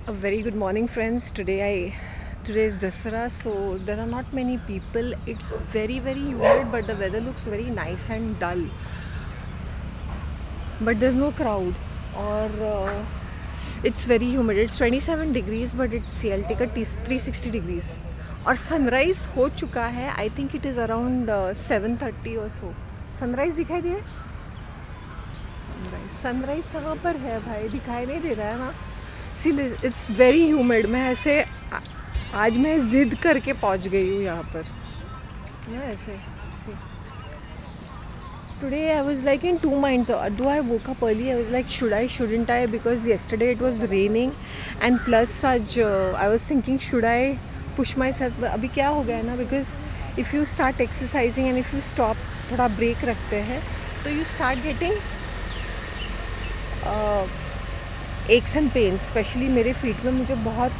A very good morning, friends. Today is Dasara, so there are not many people. It's very humid, but the weather looks very nice and dull. But there's no crowd, or it's very humid. It's 27 degrees, but it's CLT का 360 degrees. और sunrise हो चुका है. I think it is around 7:30 or so. Sunrise दिखाई दिया? Sunrise कहाँ पर है भाई? दिखाई नहीं दे रहा है ना. See it's very humid. मैं ऐसे आज मैं ज़िद करके पहुँच गई हूँ यहाँ पर. ऐसे today I was like in two minds. Though I woke up early. I was like shouldn't I, because yesterday it was raining and plus आज I was thinking should I push myself. अभी क्या हो गया है ना, because if you start exercising and if you stop, थोड़ा break रखते हैं, तो you start getting aches and pain. Specially मेरे फीट में मुझे बहुत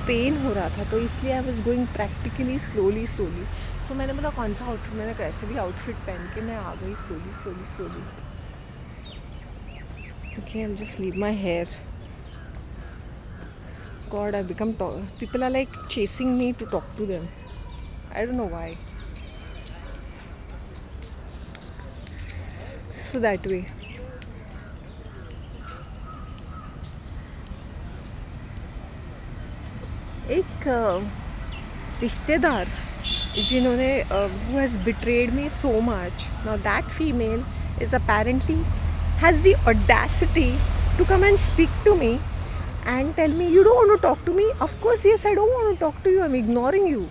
पेन हो रहा था, तो इसलिए I was going practically slowly. So मैंने बोला कौन सा आउटफिट, मैंने कैसे भी आउटफिट पहन के मैं आ गई slowly. Okay, I just leave my hair. God, I become people are like chasing me to talk to them. I don't know why. So that way. एक रिश्तेदार जिन्होंने who has betrayed me so much. Now that female is apparently has the audacity to come and speak to me and tell me, you don't want to talk to me? Of course yes, I don't want to talk to you. I'm ignoring you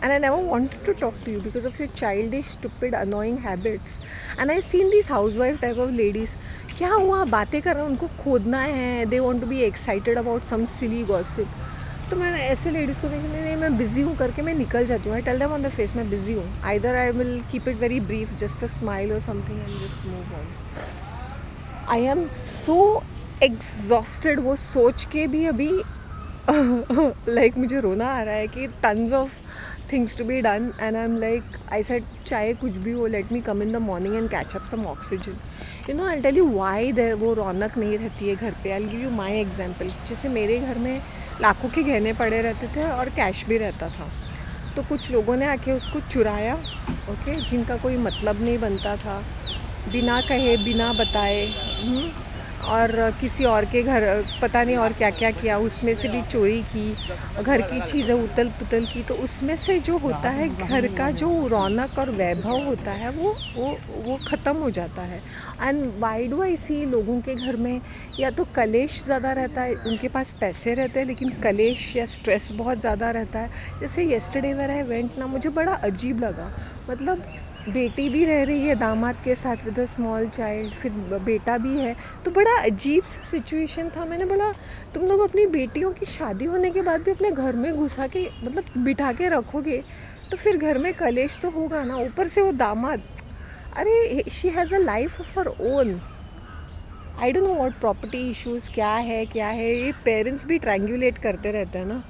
and I never wanted to talk to you because of your childish, stupid, annoying habits. And I've seen these housewife type of ladies. क्या हुआ, बातें कर रहे हैं, उनको खोदना है. They want to be excited about some silly gossip. तो मैं ऐसे लेडीज़ को देखी, नहीं मैं बिज़ी हूँ करके मैं निकल जाती हूँ. I tell them on the face मैं बिज़ी हूँ. Either I will keep it very brief, just a smile और something and just move on. I am so exhausted. वो सोच के भी अभी लाइक मुझे रोना आ रहा है कि tons of things to be done and I am like, I said चाहे कुछ भी हो, let me come in the morning and catch up some oxygen. You know, I tell you why there वो रौनक नहीं रहती है घर पे. I give you my example. जैसे मेरे घर में लाखों के गहने पड़े रहते थे और कैश भी रहता था, तो कुछ लोगों ने आके उसको चुराया. ओके, जिनका कोई मतलब नहीं बनता था, बिना कहे बिना बताए, और किसी और के घर पता नहीं और क्या क्या किया. उसमें से भी चोरी की, घर की चीज़ें उतल पुतल की. तो उसमें से जो होता है घर का जो रौनक और वैभव होता है वो ख़त्म हो जाता है. एंड वाई डू आई सी लोगों के घर में या तो कलेश ज़्यादा रहता है, उनके पास पैसे रहते हैं लेकिन कलेश या स्ट्रेस बहुत ज़्यादा रहता है. जैसे येस्टरडे वेयर आई वेंट ना, मुझे बड़ा अजीब लगा. मतलब बेटी भी रह रही है दामाद के साथ विद अ स्मॉल चाइल्ड, फिर बेटा भी है, तो बड़ा अजीब सा सिचुएशन था. मैंने बोला तुम लोग अपनी बेटियों की शादी होने के बाद भी अपने घर में घुसा के मतलब बिठा के रखोगे तो फिर घर में कलेश तो होगा ना. ऊपर से वो दामाद, अरे she has a life of her own. I don't know what property issues क्या है. ये पेरेंट्स भी ट्रैंगुलेट करते रहते हैं ना.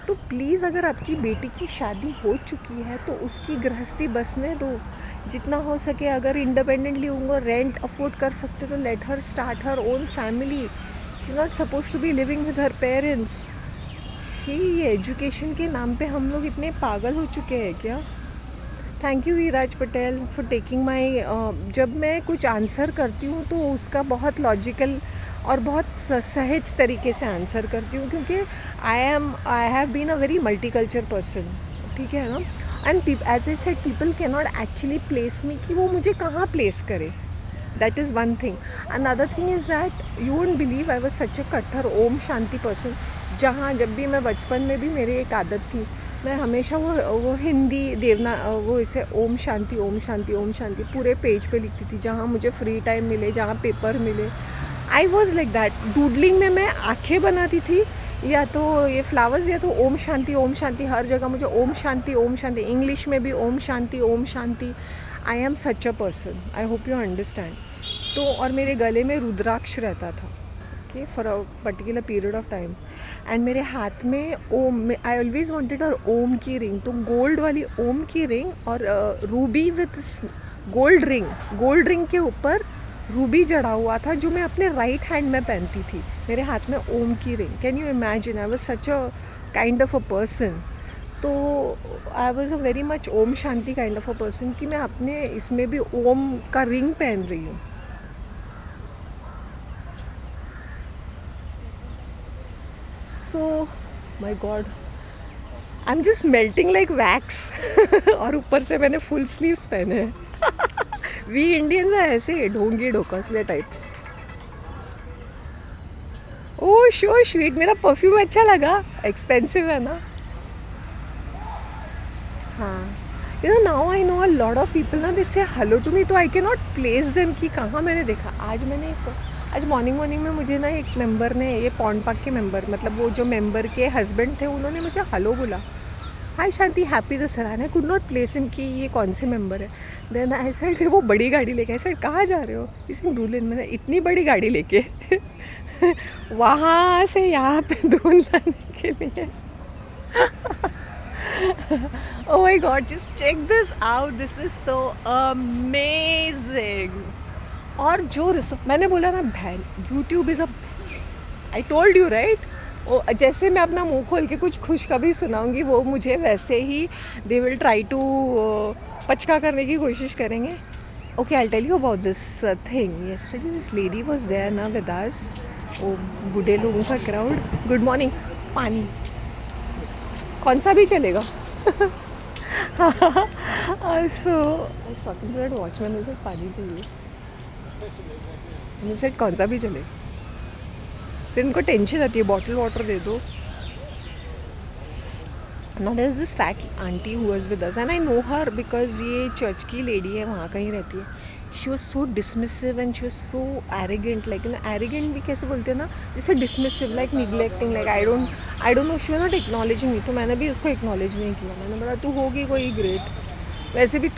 तो प्लीज़ अगर आपकी बेटी की शादी हो चुकी है तो उसकी गृहस्थी बसने दो. जितना हो सके, अगर इंडिपेंडेंटली उनको रेंट अफोर्ड कर सकते तो let her start her own family. She is not suppose to be living with her parents. Education के नाम पे हम लोग इतने पागल हो चुके हैं क्या? Thank you Viraj Patel for taking my. जब मैं कुछ आंसर करती हूँ तो उसका बहुत लॉजिकल और बहुत सहज तरीके से आंसर करती हूँ, क्योंकि I have been a very multiculture person. ठीक है ना. And as I said, people can not actually place me कि वो मुझे कहाँ प्लेस करे. That is one thing. Another thing is that you won't believe I was such a कट्टर ओम शांति person. जहाँ जब भी मैं बचपन में भी मेरी एक आदत थी, मैं हमेशा वो हिंदी देवना वो इसे ओम शांति पूरे पेज पे लिखती थी. जहाँ मुझे फ्री टाइम मिले, जहाँ पेपर मिले, I was like that. Doodling में मैं आँखें बनाती थी, या तो ये फ्लावर्स, या तो ओम शांति. हर जगह मुझे ओम शांति. इंग्लिश में भी Om Shanti. I am such a person. I hope you understand. तो और मेरे गले में रुद्राक्ष रहता था, okay, for a particular period of time. And मेरे हाथ में ओम, आई ऑलवेज वांटेड और ओम की रिंग. तो गोल्ड वाली ओम की रिंग और रूबी विथ गोल्ड रिंग के ऊपर रूबी जड़ा हुआ था जो मैं अपने राइट हैंड में पहनती थी, मेरे हाथ में ओम की ring. Can you imagine, I was such a kind of a person. तो I was a very much Om Shanti kind of a person कि मैं अपने इसमें भी ओम का रिंग पहन रही हूँ। So my God, I am just melting like wax. और ऊपर से मैंने फुल स्लीव्स पहने हैं। वी इंडियंस हैं ऐसे ढोंगी ढोकसले टाइप्स। ओह शो स्वीट, मेरा परफ्यूम अच्छा लगा, एक्सपेंसिव है ना। हाँ, you know now I know a lot of people ना दिस से हेलो टू मी, तो I can not place them कि कहाँ मैंने देखा। आज मॉर्निंग में मुझे ना एक मेंबर ने, ये पॉन्ड पार्क के मेंबर, मतलब वो जो मेंबर के हस्बैंड थे, उन्होंने मुझे हेलो बोला, hi Shanti happy Dussehra. I could not place him कि ये कौन से मेंबर है। देन आई सेड वो बड़ी गाड़ी लेके, आई सेड कहाँ जा रहे हो? इसी दूल्हन, मैंने इतनी बड़ी गाड़ी लेके वहाँ से यहाँ पे दूल्हन लाने के लिए। Oh my god, just check this out, this is so amazing. और जो मैंने बोला ना बहन, YouTube is a, I told you right, जैसे मैं अपना मुंह खोल के कुछ खुशखबरी सुनाऊंगी, वो मुझे वैसे ही they will try to पचका करने की कोशिश करेंगे। Okay, I'll tell you about this thing. Yesterday this lady was there ना with us, वो बूढ़े लोगों का क्राउड। गुड मॉर्निंग, पानी कौन सा भी चलेगा। सो वॉचमैन मुझे पानी चाहिए, मुझे कौन सा भी चलेगा। फिर उनको टेंशन आती है, बॉटल वाटर दे दो। Now there is this fat auntie who was with us and I know her because ये चर्च की लेडी है, वहाँ कहीं रहती है। She was so dismissive and she was so arrogant, like arrogant भी कैसे बोलते हैं ना, जैसे dismissive, like neglecting, like I don't know, she was not acknowledging me। तो मैंने भी उसको acknowledge नहीं किया। मैंने बोला तू होगी कोई ग्रेट, वैसे भी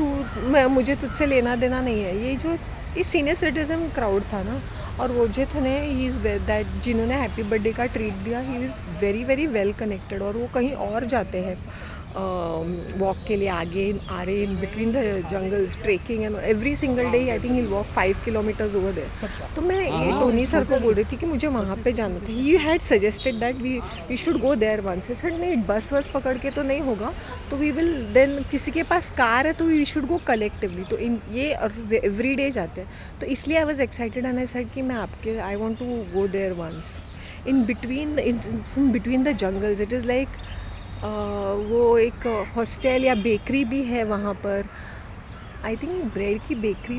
मुझे तुझसे लेना देना नहीं है। ये सीनियर सिटीजन क्राउड था ना, और वो जो थे ही इज़ दैट, जिन्होंने हैप्पी बर्थडे का ट्रीट दिया, he is very very well connected. और वो कहीं और जाते हैं वॉक के लिए, आगे आ रहे in between the jungles, trekking and every single day I think he walk 5 kilometres over there. तो मैं ये टोनी सर को बोल रही थी कि मुझे वहाँ पे जाना था। He had suggested that we should go there once. Sir नहीं, बस पकड़ के तो नहीं होगा, तो वी विल देन, किसी के पास कार है तो वी शुड गो कलेक्टिवली। तो इन ये एवरी डे जाते हैं, तो इसलिए I was excited and I said कि मैं आपके, I want to go there once in between the jungles. It is like वो एक हॉस्टल या बेकरी भी है वहाँ पर, आई थिंक ब्रेड की bakery,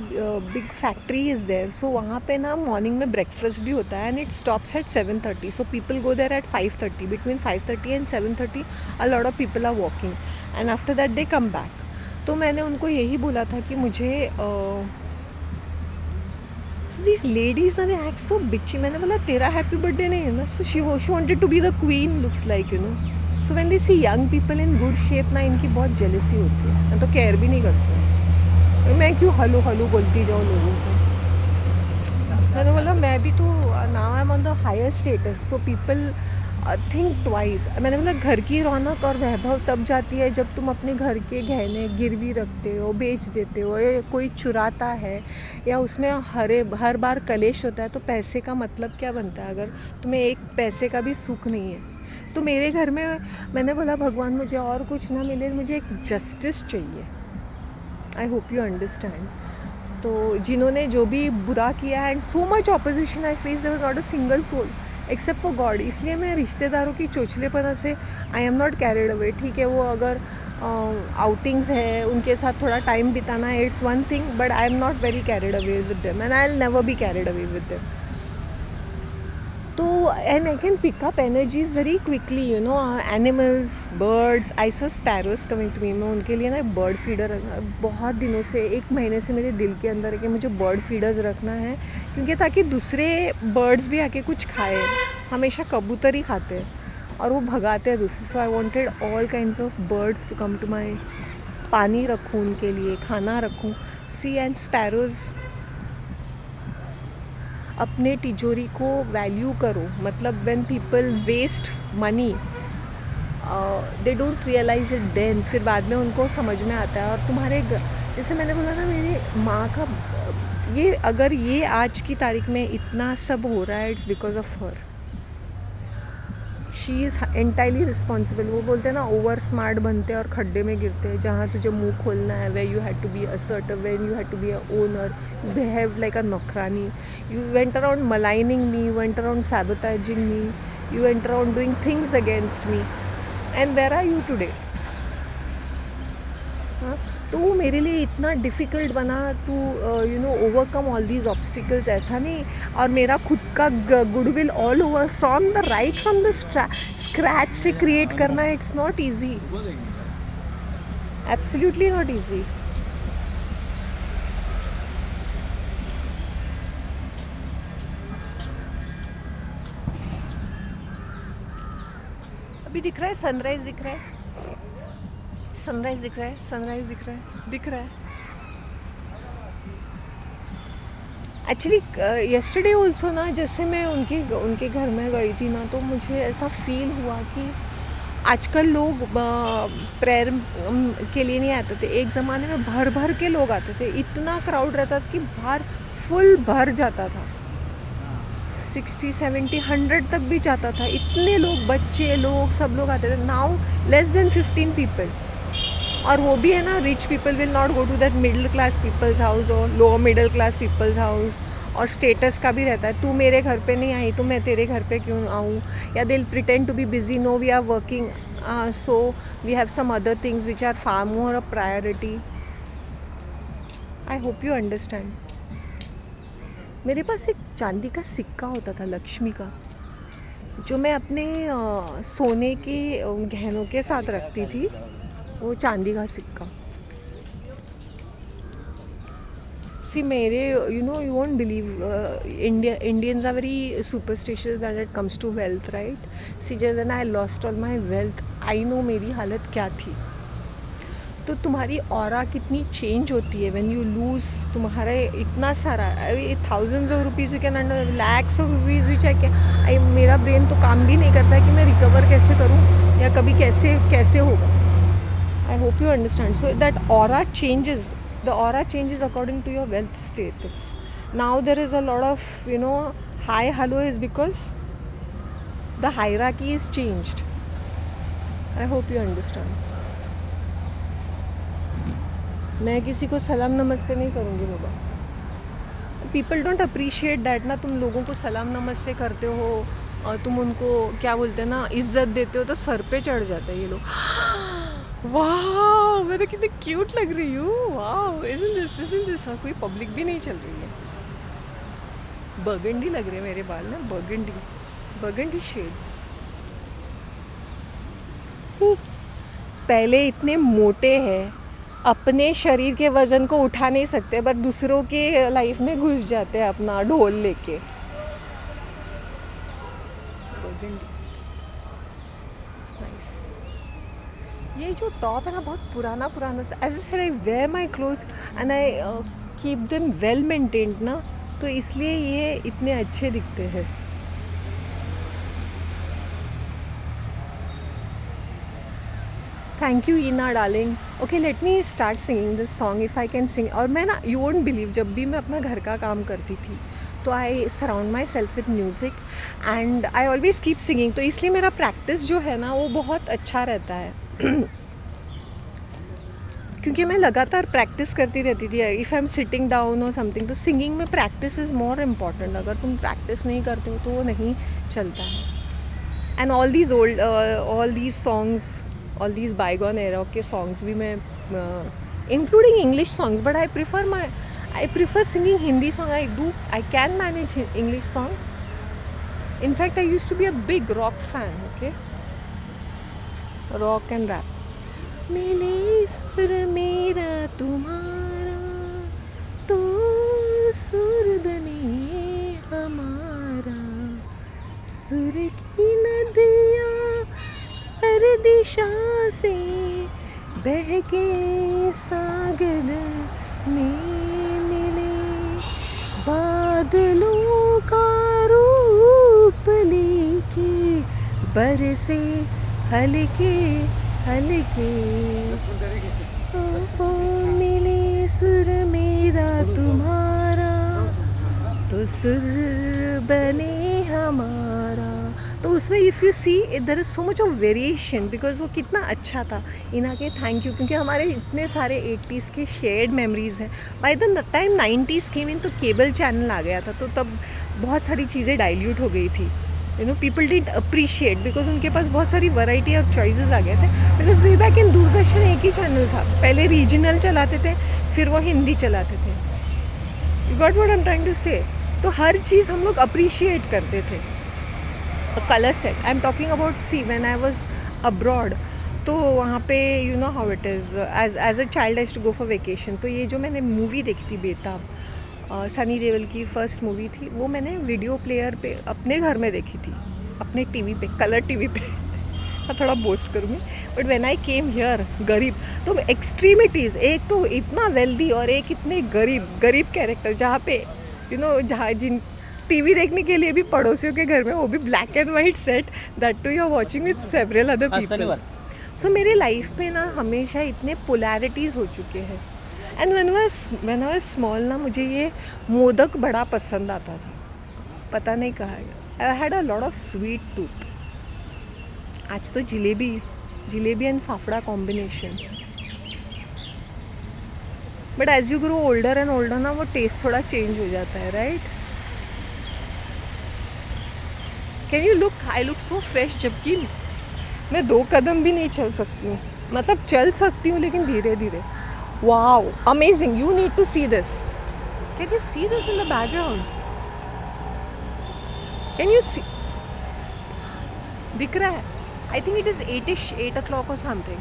big factory is there. So वहाँ पे ना मॉर्निंग में ब्रेकफास्ट भी होता है and it stops at 7:30। So people go there at 5:30, between 5:30 and 7:30 a lot of people are walking and after that they come back. तो मैंने उनको यही बोला था कि मुझे these ladies they act so bitchy। मैंने बोला तेरा हैप्पी बर्थडे नहीं है ना, so she wanted to be the queen, looks like, you know। so when they see young people in good shape ना, इनकी बहुत जेलसी होती है, मैं तो केयर भी नहीं करती, मैं क्यों हलो बोलती जाऊँ लोगों को। मैंने बोला मैं भी तो now I am on the higher status, so people think twice. मैंने बोला घर की रौनक और वैभव तब जाती है जब तुम अपने घर के गहने गिरवी रखते हो, बेच देते हो, या कोई चुराता है, या उसमें हर बार कलेश होता है। तो पैसे का मतलब क्या बनता है अगर तुम्हें एक पैसे का भी सुख नहीं है। तो मेरे घर में मैंने बोला भगवान मुझे और कुछ ना मिले, मुझे एक जस्टिस चाहिए। I hope you understand. तो जिन्होंने जो भी बुरा किया and so much opposition I face, there was not a single soul except for God. इसलिए मैं रिश्तेदारों की चोचलेपना से I am not carried away. ठीक है, वो अगर आउटिंग्स है, उनके साथ थोड़ा टाइम बिताना है, it's one thing, but I am not very carried away with them and I will never be carried away with them. तो and I can pick up energies very quickly, you know. Animals, birds, I saw sparrows coming to me. मैं उनके लिए ना bird feeder, बहुत दिनों से, 1 महीने से मेरे दिल के अंदर है कि मुझे बर्ड फीडर्स रखना है, क्योंकि ताकि दूसरे बर्ड्स भी आके कुछ खाए। हमेशा कबूतर ही खाते हैं और वो भगाते हैं दूसरे। So I wanted all kinds of birds to come to my, पानी रखूँ उनके लिए, खाना रखूँ। सी एंड स्पैरोज, अपने तिजोरी को वैल्यू करो। मतलब when people waste money they don't realise it then, फिर बाद में उनको समझ में आता है। और तुम्हारे जैसे मैंने बोला ना, मेरी माँ का ये अगर ये आज की तारीख में इतना सब हो रहा है, it's because of her. She is entirely responsible. वो बोलते हैं ना, ओवर स्मार्ट बनते हैं और खड्डे में गिरते हैं. जहाँ तुझे मुंह खोलना है, way you had to be assertive, when you had to be a owner, you behave like a नौकरानी. You went around maligning me, you went around sabotaging me, you went around doing things against me, and where are you today? तो वो मेरे लिए इतना difficult बना to overcome all these obstacles. ऐसा नहीं. और मेरा खुद का goodwill all over from the scratch से क्रिएट करना, it's not easy. Absolutely not easy. अभी दिख रहा है सनराइज, दिख रहा है सनराइज, दिख रहा है सनराइज, दिख रहा है. एक्चुअली येस्टरडे ऑल्सो ना, जैसे मैं उनके घर में गई थी ना, तो मुझे ऐसा फील हुआ कि आजकल लोग प्रेयर के लिए नहीं आते थे. एक ज़माने में भर भर के लोग आते थे. इतना क्राउड रहता था कि बाहर फुल भर जाता था. 60, 70, 100 तक भी जाता था. इतने लोग, बच्चे लोग, सब लोग आते थे. Now less than 15 people. और वो भी है ना, rich people will not go to that middle class peoples house और lower middle class peoples house. और स्टेटस का भी रहता है, तू मेरे घर पे नहीं आई तो मैं तेरे घर पे क्यों आऊँ. या they will pretend to be busy. No, we are working, so we have some other things which are far more a priority. I hope you understand. मेरे पास एक चांदी का सिक्का होता था, लक्ष्मी का, जो मैं अपने सोने के गहनों के साथ रखती थी. वो चांदी का सिक्का. सी मेरे, you won't believe, Indians are very superstitious when it comes to wealth, right. See जब I lost all my wealth, I know मेरी हालत क्या थी. तो तुम्हारी ऑरा कितनी चेंज होती है व्हेन यू लूज. तुम्हारा इतना सारा, thousands of rupees, you can under lakhs of rupees which I मेरा ब्रेन तो काम भी नहीं करता है कि मैं रिकवर कैसे करूँ या कभी कैसे होगा. I hope you understand. So that aura changes. The aura changes according to your wealth status. Now there is a lot of, high hello is because the hierarchy is changed. I hope you understand. मैं किसी को सलाम नमस्ते नहीं करूँगी बाबा. People don't appreciate that ना. तुम लोगों को सलाम नमस्ते करते हो और तुम उनको क्या बोलते हैं ना, इज्जत देते हो, तो सर पे चढ़ जाते हैं ये लोग. वाह, मैं तो कितनी क्यूट लग रही हूँ. वाह, isn't this. कोई पब्लिक भी नहीं चल रही है. बर्गंडी लग रहे हैं मेरे बाल ना, बर्गंडी शेड. पहले इतने मोटे हैं, अपने शरीर के वजन को उठा नहीं सकते, पर दूसरों के लाइफ में घुस जाते हैं अपना ढोल लेके. बर्गंडी. ये जो टॉप है ना, बहुत पुराना. As I wear my clothes and I keep them well maintained ना, तो इसलिए ये इतने अच्छे दिखते हैं. Thank you Ina darling. Okay, let me start singing this song if I can sing. और मैं ना, यू वोंट बिलीव, जब भी मैं अपना घर का काम करती थी तो I surround myself with music and I always keep singing. तो इसलिए मेरा प्रैक्टिस जो है ना, वो बहुत अच्छा रहता है. क्योंकि मैं लगातार प्रैक्टिस करती रहती थी. If I am sitting down और समथिंग, तो सिंगिंग में प्रैक्टिस इज़ मोर इम्पॉर्टेंट. अगर तुम प्रैक्टिस नहीं करते हो तो वो नहीं चलता है. And all these songs, all these bygone era के सॉन्ग्स भी मैं, including English songs, but I prefer singing Hindi song. I can manage English songs. In fact, I used to be a big rock fan, okay? Rock and rap. मिले सुर मेरा तुम्हारा, तो सुर बने हमारा. सुर की नदियाँ हर दिशा से बह के सागर में मिले. बादलों का रूप लेके बरसे हल्के हल्के. ओ मिले सुर मेरा तुम्हारा, तो सुर बने हमारा। तो उसमें if you see there is so much of variation, because वो कितना अच्छा था। इना के थैंक यू, क्योंकि हमारे इतने सारे 80s के शेयर्ड मेमोरीज़ हैं। बाय द टाइम 90s केम इन तो केबल चैनल आ गया था, तो तब बहुत सारी चीज़ें डाइल्यूट हो गई थी। You know people didn't appreciate because उनके पास बहुत सारी वैरायटी और चॉइसेस आ गए थे। Because way back in Doordarshan एक ही चैनल था, पहले रीजनल चलाते थे, फिर वो हिंदी चलाते थे। You got what I am trying to say. तो हर चीज़ हम लोग अप्रिशिएट करते थे। Colour set I am talking about, see when I was abroad, तो वहाँ पे you know how it is, as a child I used to go for vacation. तो ये जो मैंने मूवी देखी थी बेताब, सनी देओल की फर्स्ट मूवी थी, वो मैंने वीडियो प्लेयर पे अपने घर में देखी थी, अपने टीवी पे, कलर टीवी पे। मैं थोड़ा बोस्ट करूँगी, but when I came here, गरीब, तो एक्सट्रीमिटीज़, एक तो इतना वेल्दी और एक इतने गरीब कैरेक्टर, जहाँ पे यू नो जहाँ जिन टीवी देखने के लिए भी पड़ोसियों के घर में, वो भी black and white set, that to you are watching with several other people. So मेरे लाइफ में ना हमेशा इतने पोलैरिटीज़ हो चुके हैं। And when I was small ना, मुझे ये मोदक बड़ा पसंद आता था, पता नहीं कहा, I had a lot of sweet tooth. आज तो jalebi and fafda combination. But as you grow older and older ना, वो टेस्ट थोड़ा चेंज हो जाता है, right? Can you look, I look so fresh, जबकि मैं 2 कदम भी नहीं चल सकती हूँ, मतलब चल सकती हूँ लेकिन धीरे धीरे। Wow, amazing, you need to see this. Can you see this in the background? Can you see? दिख रहा है? I think it is 8 o'clock और समथिंग,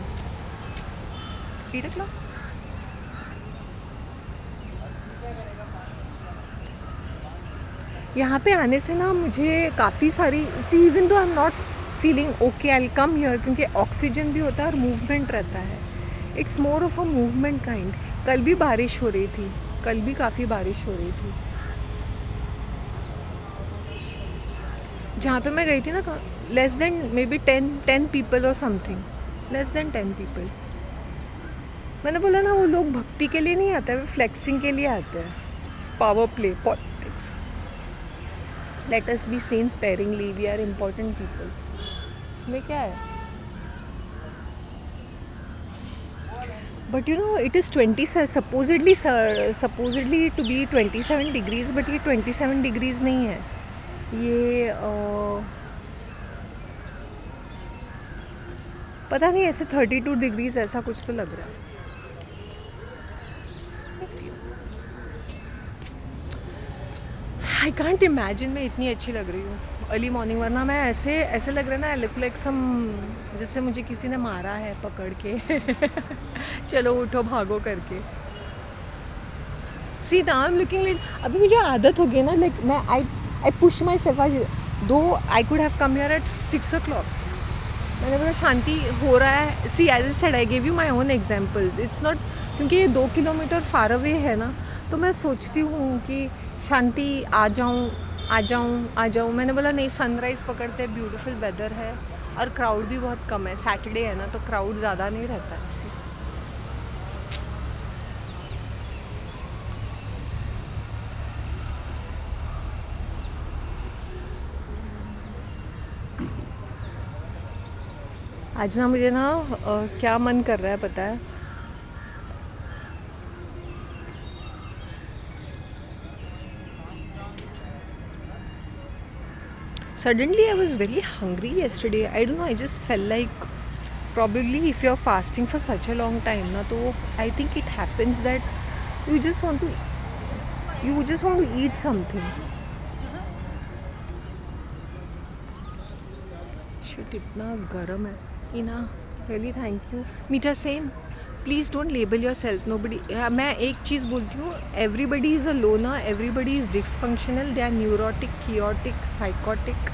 8 o'clock। यहाँ पे आने से ना मुझे काफ़ी सारी, see even though I am not feeling okay, I will come here, क्योंकि ऑक्सीजन भी होता है और मूवमेंट रहता है। It's more of a movement kind. कल भी बारिश हो रही थी, कल भी काफ़ी बारिश हो रही थी। जहाँ पे मैं गई थी ना, less than may be 10 people और समथिंग, लेस देन 10 पीपल। मैंने बोला ना, वो लोग भक्ति के लिए नहीं आते हैं, वे फ्लेक्सिंग के लिए आते हैं। Power play, politics. Let us be seen sparingly, we are important people. इसमें क्या है? But you know it is 20, supposedly to be 27 degrees, but ये 27 डिग्रीज नहीं है, ये पता नहीं, ऐसे 32 डिग्रीज ऐसा कुछ तो लग रहा है। आई कांट इमेजिन मैं इतनी अच्छी लग रही हूँ अर्ली मॉर्निंग, वरना मैं ऐसे लग रहा है ना, आई लुक लाइक सम, जैसे मुझे किसी ने मारा है पकड़ के। चलो उठो भागो करके। See now I am looking like, अभी मुझे आदत हो गई ना, लाइक मैं आई पुश माई सेल्फ। आज though I could have come here at 6 o'clock, मैंने बोला शांति हो रहा है। See as I said, I give you my own example, it's not, क्योंकि ये 2 किलोमीटर फार अवे है ना, तो मैं सोचती हूँ कि शांति आ जाऊँ। मैंने बोला नहीं, सनराइज़ पकड़ते हैं, ब्यूटीफुल वेदर है और क्राउड भी बहुत कम है, सैटरडे है ना, तो क्राउड ज़्यादा नहीं रहता है इसी। आज ना मुझे ना क्या मन कर रहा है पता है? Suddenly I was very hungry yesterday. I don't know, I just felt like, probably if you're fasting for such a long time na, तो I think it happens that you just want to eat something. Shit, इतना गर्म है। Ina, really thank you. Meeta Sen, please don't label yourself. Nobody, मैं एक चीज़ बोलती हूँ, everybody is a loner, everybody is dysfunctional, they are neurotic, chaotic, psychotic,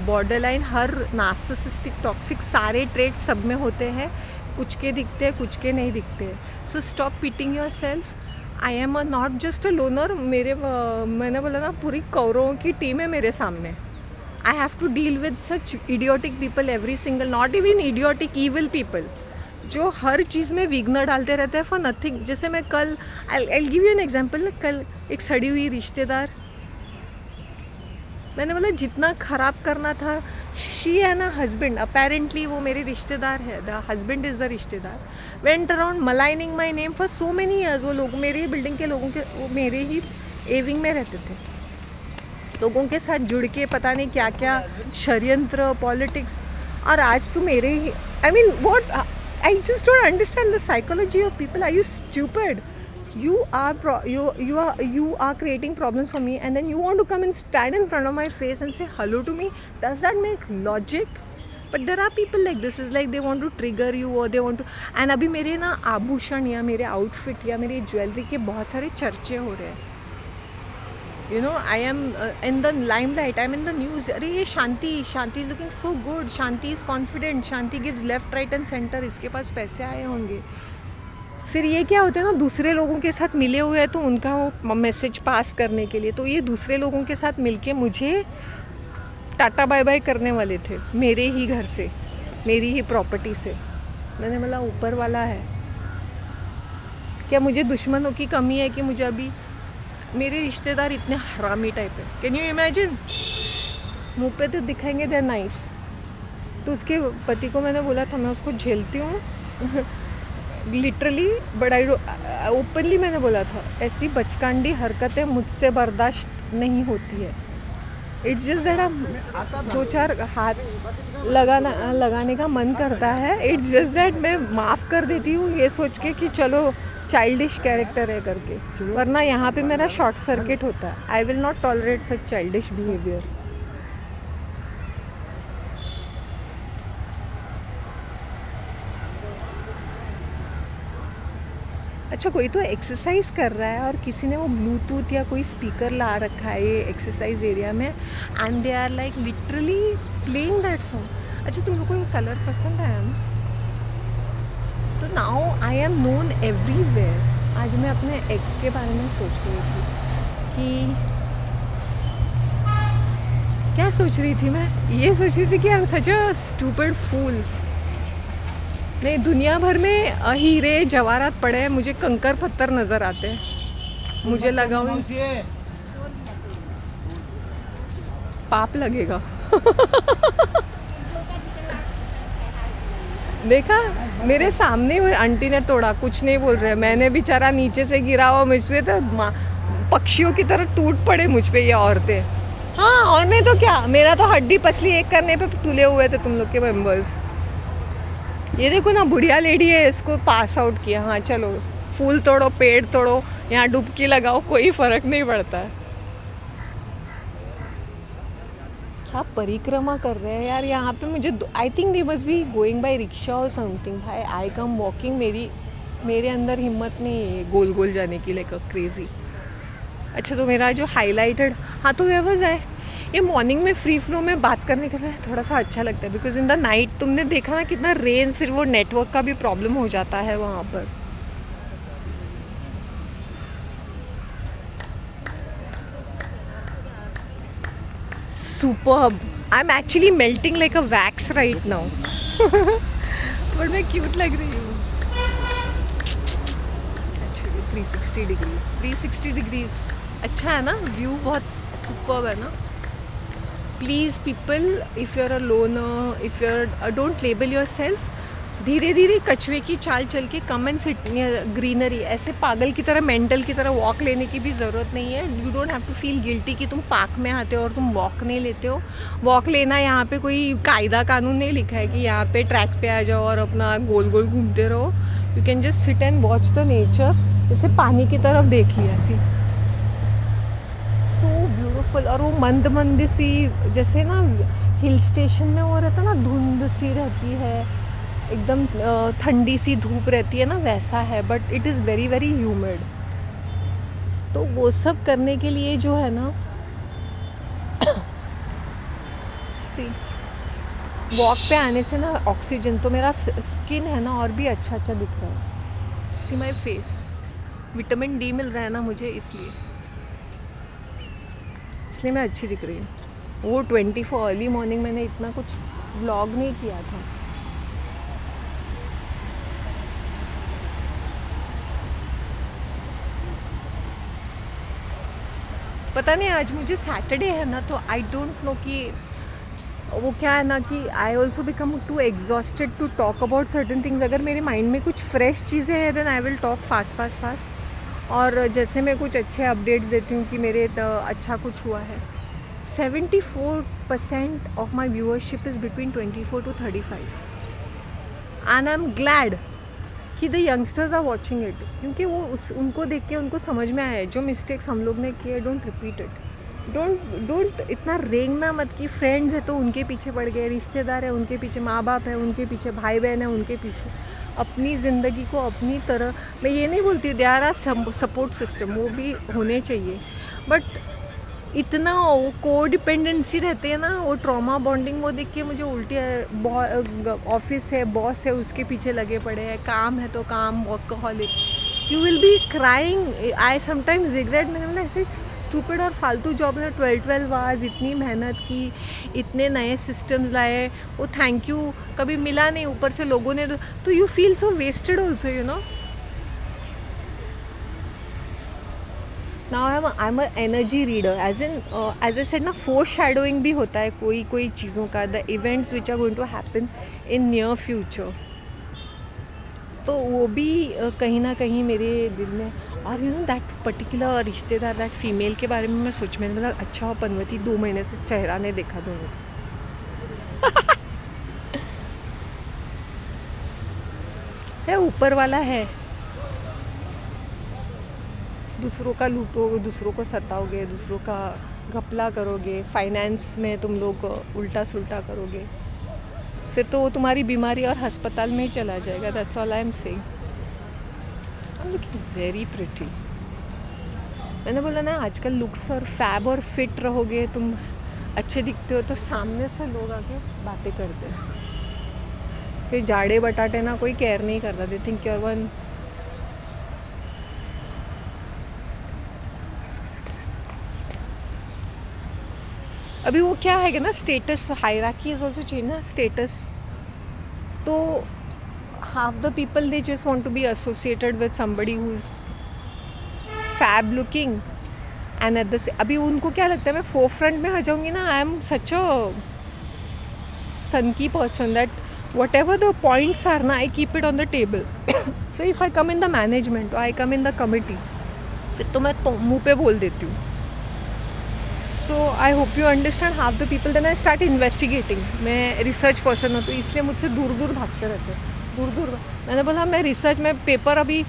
borderline, her narcissistic, toxic, सारे traits सब में होते हैं। कुछ के दिखते हैं, कुछ के नहीं दिखते हैं। So stop pitying yourself. I am not just a loner. मैंने बोला ना, पूरी कौरवों की टीम है मेरे सामने। I have to deal with such idiotic people, every single, not even idiotic, evil people, जो हर चीज़ में विघ्न डालते रहते हैं for nothing। जैसे मैं कल, I'll give you an example, कल एक सड़ी हुई रिश्तेदार मैंने बोला जितना ख़राब करना था, शी है ना हस्बैंड, अपेरेंटली वो मेरे रिश्तेदार है, द हस्बैंड इज़ द रिश्तेदार, went around maligning my name for so many years. वो लोग मेरे ही बिल्डिंग के लोगों के, वो मेरे ही एविंग में रहते थे, लोगों के साथ जुड़ के पता नहीं क्या क्या षड्यंत्र, पॉलिटिक्स, और आज तू मेरे ही, I mean what, I just don't understand the psychology of people. Are you stupid? You are creating problems for me, and then you want to come and stand in front of my face and say hello to me. Does that make logic? But there are people like this, is like they want to trigger you, or they want to, and अभी मेरे ना आभूषण या मेरे outfit या मेरी jewellery के बहुत सारे चर्चे हो रहे हैं। You know, I am in the limelight, I am in the news. अरे ये शांति is looking so good, Shanti is confident, Shanti gives left, right and center, इसके पास पैसे आए होंगे। फिर ये क्या होता है ना, दूसरे लोगों के साथ मिले हुए हैं तो उनका वो मैसेज पास करने के लिए, तो ये दूसरे लोगों के साथ मिलके मुझे टाटा बाय बाय करने वाले थे, मेरे ही घर से, मेरी ही प्रॉपर्टी से। मैंने बोला ऊपर वाला है क्या, मुझे दुश्मनों की कमी है कि मुझे अभी मेरे रिश्तेदार इतने हरामी टाइप है। Can you imagine? मुँह पे तो दिखाएंगे दे नाइस, तो उसके पति को मैंने बोला था मैं उसको झेलती हूँ लिटरली, बट आई ओपनली मैंने बोला था ऐसी बचकांडी हरकतें मुझसे बर्दाश्त नहीं होती है। इट्स जस्ट दैट दो चार हाथ लगाने का मन करता है, इट्स जस्ट दैट मैं माफ़ कर देती हूँ ये सोच के कि चलो चाइल्डिश कैरेक्टर है करके, वरना यहाँ पे मेरा शॉर्ट सर्किट होता है। I will not tolerate such childish behaviour. अच्छा, कोई तो एक्सरसाइज कर रहा है और किसी ने वो ब्लूटूथ या कोई स्पीकर ला रखा है ये एक्सरसाइज एरिया में, and they are like literally playing that song. अच्छा, तुम लोग को ये कलर पसंद आया ना? तो now I am known everywhere. आज मैं अपने एक्स के बारे में सोच रही थी कि क्या सोच रही थी मैं, ये सोच रही थी कि आई एम सच अ स्टूपिड फूल। नहीं, दुनिया भर में हीरे जवाहरात पड़े हैं, मुझे कंकर पत्थर नज़र आते हैं। मुझे लगा पाप लगेगा देखा मेरे सामने आंटी ने तोड़ा, कुछ नहीं बोल रहे, मैंने बेचारा नीचे से गिरा हुआ, मुझ पे तो पक्षियों की तरह टूट पड़े मुझ पे ये औरतें। हाँ, और नहीं तो क्या, मेरा तो हड्डी पसली एक करने पे तुले हुए थे तुम लोग के मेंबर्स। ये देखो ना, बुढ़िया लेडी है, इसको पास आउट किया। हाँ चलो, फूल तोड़ो, पेड़ तोड़ो, यहाँ डुबकी लगाओ, कोई फ़र्क नहीं पड़ता है। क्या परिक्रमा कर रहे हैं यार यहाँ पे। मुझे I think they must be going by rickshaw और समथिंग। भाई आई कम वॉकिंग, मेरे अंदर हिम्मत नहीं है गोल गोल जाने की, लाइक अ क्रेजी। अच्छा, तो मेरा जो हाईलाइटेड, हाँ तो व्यवस है ये मॉर्निंग में फ्री फ्लो में बात करने के लिए थोड़ा सा अच्छा लगता है, बिकॉज इन द नाइट तुमने देखा ना कितना रेन, फिर वो नेटवर्क का भी प्रॉब्लम हो जाता है वहाँ पर। Superb, I am actually melting like a wax right now but मैं क्यूट लग रही हूँ। 360 डिग्रीज अच्छा है ना, व्यू बहुत सुपर्ब है ना। Please people, if you are a loner, if you are, don't label yourself. धीरे धीरे कछुए की चाल चल के come and sit near greenery. ऐसे पागल की तरह, मेंटल की तरह वॉक लेने की भी ज़रूरत नहीं है। You don't have to feel guilty कि तुम पार्क में आते हो और तुम वॉक नहीं लेते हो। वॉक लेना यहाँ पे कोई कायदा कानून नहीं लिखा है कि यहाँ पे ट्रैक पे आ जाओ और अपना गोल गोल घूमते रहो। You can just sit and watch the nature. जैसे पानी की तरफ देख लिया सी, सो ब्यूटीफुल। और वो मंद मंद सी, जैसे ना हिल स्टेशन में वो रहता ना, धुंध सी रहती है, एकदम ठंडी सी धूप रहती है ना, वैसा है। But it is very very humid. तो वो सब करने के लिए जो है ना सी, वॉक पे आने से ना ऑक्सीजन, तो मेरा स्किन है ना और भी अच्छा अच्छा दिख रहा है। सी माई फेस, विटामिन डी मिल रहा है ना मुझे, इसलिए मैं अच्छी दिख रही हूँ। वो 24 अर्ली मॉर्निंग मैंने इतना कुछ व्लॉग नहीं किया था। पता नहीं आज मुझे सैटरडे है ना, तो आई डोंट नो कि वो क्या है ना कि I also become too exhausted to talk about certain things. अगर मेरे माइंड में कुछ फ्रेश चीज़ें हैं then I will talk fast. और जैसे मैं कुछ अच्छे अपडेट्स देती हूँ कि मेरे अच्छा कुछ हुआ है. 74% of my viewership is between 24 to 35 and I am glad कि the youngsters are watching it, क्योंकि वो उनको देख के उनको समझ में आया है जो मिस्टेक्स हम लोग ने किए. Don't repeat it. डोंट इतना रेंगना मत कि फ्रेंड्स है तो उनके पीछे पड़ गए, रिश्तेदार है उनके पीछे, माँ बाप है उनके पीछे, भाई बहन है उनके पीछे. अपनी ज़िंदगी को अपनी तरह, मैं ये नहीं बोलती देयर आर सपोर्ट सिस्टम, वो भी होने चाहिए, बट इतना वो को डिपेंडेंसी रहते हैं ना, वो ट्रॉमा बॉन्डिंग, वो देख के मुझे उल्टी. ऑफिस है, बॉस है, उसके पीछे लगे पड़े हैं, काम है तो काम, workaholic. You will be crying. I sometimes regret. मैंने बोला ऐसे स्टूपिड और फालतू जॉब है. 12 आवर्स इतनी मेहनत की, इतने नए सिस्टम्स लाए, वो थैंक यू कभी मिला नहीं, ऊपर से लोगों ने तो you feel so wasted also, you know. Now I am a energy reader, as I said ना, फोर शैडोइंग भी होता है कोई चीज़ों का. The events which are going to happen in near future, तो वो भी कहीं ना कहीं मेरे दिल में. और यू नो दैट पर्टिकुलर रिश्तेदार, दैट फीमेल के बारे में मैं मैंने बोला अच्छा पनवती 2 महीने से चेहरा नहीं देखा दोनों. है ऊपर वाला है. दूसरों का लूटोगे, दूसरों को सताओगे, दूसरों का घपला करोगे, फाइनेंस में तुम लोग उल्टा सुल्टा करोगे, फिर तो वो तुम्हारी बीमारी और अस्पताल में ही चला जाएगा. That's all I am saying. I am looking very pretty. मैंने बोला ना आजकल लुक्स और फैब और फिट रहोगे, तुम अच्छे दिखते हो, तो सामने से लोग आके बातें करते हैं. फिर जाड़े बटाटे ना कोई केयर नहीं करता. They think your one. अभी वो क्या है कि ना, status hierarchy is also change ना. स्टेटस तो half the people they just want to be associated with somebody who's fab looking, and at the अभी उनको क्या लगता है मैं forefront में आ जाऊँगी ना. आई am such a sunky person that whatever the points are ना, I keep it on the table. So if I come in the management or I come in the committee, फिर तो मैं मुँह पे बोल देती हूँ. So I hope you understand. Half the people then I start investigating. मैं research person हूँ तो इसलिए मुझसे दूर दूर भागते रहते हैं, दूर. मैंने बोला मैं रिसर्च में पेपर अभी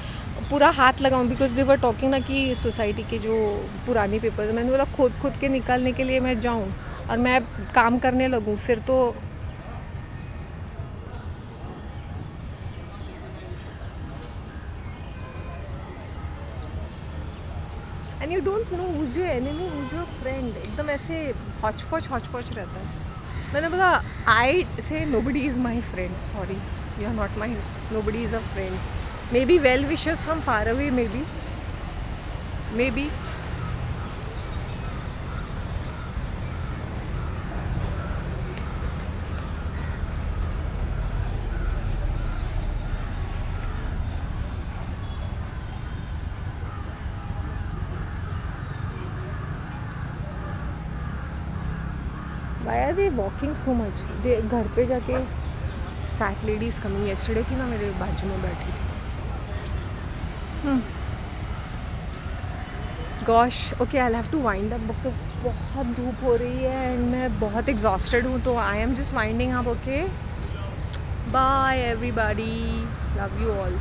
पूरा हाथ लगाऊं, बिकॉज दे वर टॉकिंग ना कि सोसाइटी के जो पुरानी पेपर, मैंने बोला खुद के निकालने के लिए मैं जाऊं और मैं काम करने लगूं, फिर तो and you don't know whose your enemy, whose your friend. एकदम ऐसे हौच पौच रहता है. मैंने बोला आई से nobody is my friend, sorry, you are not my, nobody is a friend. Maybe well wishers from far away, maybe. Why are they walking so much? they घर पे जाके फैट लेडीज कमिंग. येस्टरडे थी ना मेरे बाजू में बैठी थी. Gosh, okay I have to wind up because बहुत धूप हो रही है एंड मैं बहुत एग्जॉस्टेड हूँ, तो I am just winding up. Okay, bye everybody, love you all.